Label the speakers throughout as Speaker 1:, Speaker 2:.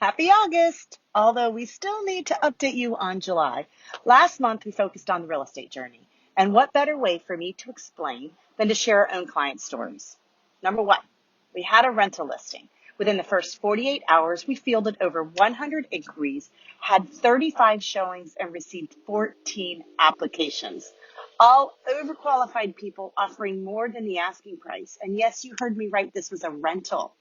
Speaker 1: Happy August! Although we still need to update you on July. Last month, we focused on the real estate journey. And what better way for me to explain than to share our own client stories? Number one, we had a rental listing. Within the first 48 hours, we fielded over 100 inquiries, had 35 showings, and received 14 applications. All overqualified people offering more than the asking price. And yes, you heard me right, this was a rental.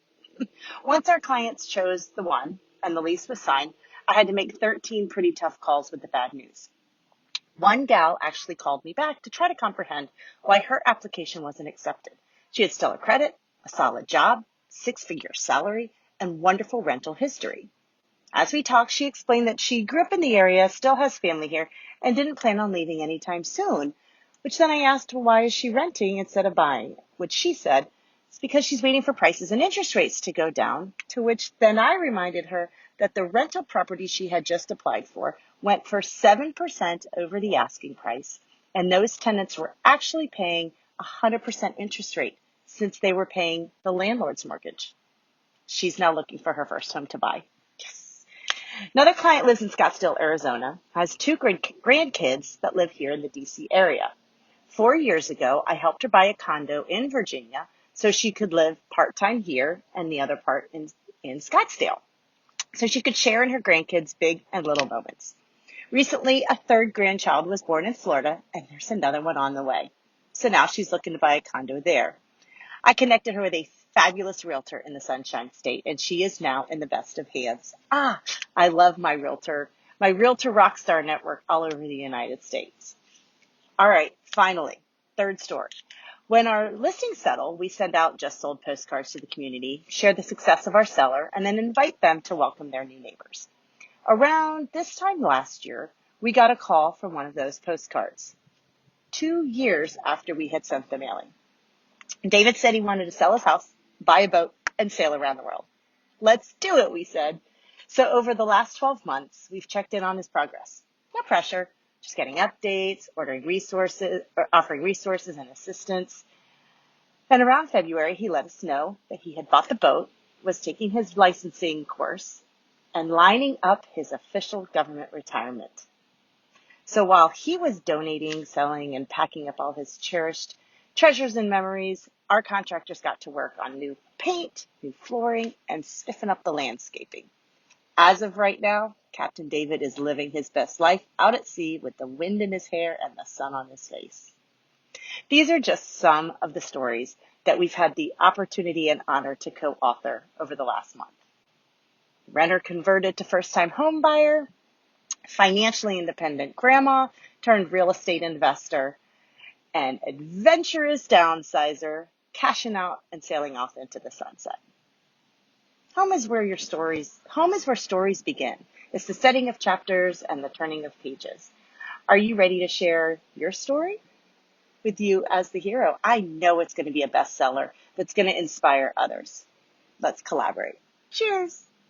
Speaker 1: Once our clients chose the one and the lease was signed, I had to make 13 pretty tough calls with the bad news. One gal actually called me back to try to comprehend why her application wasn't accepted. She had stellar credit, a solid job, six-figure salary, and wonderful rental history. As we talked, she explained that she grew up in the area, still has family here, and didn't plan on leaving anytime soon. Which then I asked her, why is she renting instead of buying? Which she said, it's because she's waiting for prices and interest rates to go down. To which then I reminded her that the rental property she had just applied for went for 7% over the asking price. And those tenants were actually paying 100% interest rate since they were paying the landlord's mortgage. She's now looking for her first home to buy. Another client lives in Scottsdale, Arizona, has two grandkids that live here in the DC area. 4 years ago, I helped her buy a condo in Virginia so she could live part-time here and the other part in Scottsdale, so she could share in her grandkids' big and little moments. Recently, a third grandchild was born in Florida, and there's another one on the way. So now she's looking to buy a condo there. I connected her with a fabulous realtor in the Sunshine State, and she is now in the best of hands. I love my realtor rockstar network all over the United States. All right, finally, third story. When our listings settle, we send out just sold postcards to the community, share the success of our seller, and then invite them to welcome their new neighbors. Around this time last year, we got a call from one of those postcards, 2 years after we had sent the mailing. David said he wanted to sell his house, buy a boat, and sail around the world. Let's do it, we said. So over the last 12 months, we've checked in on his progress. No pressure, just getting updates, offering resources and assistance. And around February, he let us know that he had bought the boat, was taking his licensing course, and lining up his official government retirement. So while he was donating, selling, and packing up all his cherished treasures and memories, our contractors got to work on new paint, new flooring, and spiffing up the landscaping. As of right now, Captain David is living his best life out at sea with the wind in his hair and the sun on his face. These are just some of the stories that we've had the opportunity and honor to co-author over the last month. Renter converted to first-time home buyer, financially independent grandma turned real estate investor, and adventurous downsizer, cashing out and sailing off into the sunset. Home is where stories begin. It's the setting of chapters and the turning of pages. Are you ready to share your story with you as the hero? I know it's going to be a bestseller that's going to inspire others. Let's collaborate. Cheers.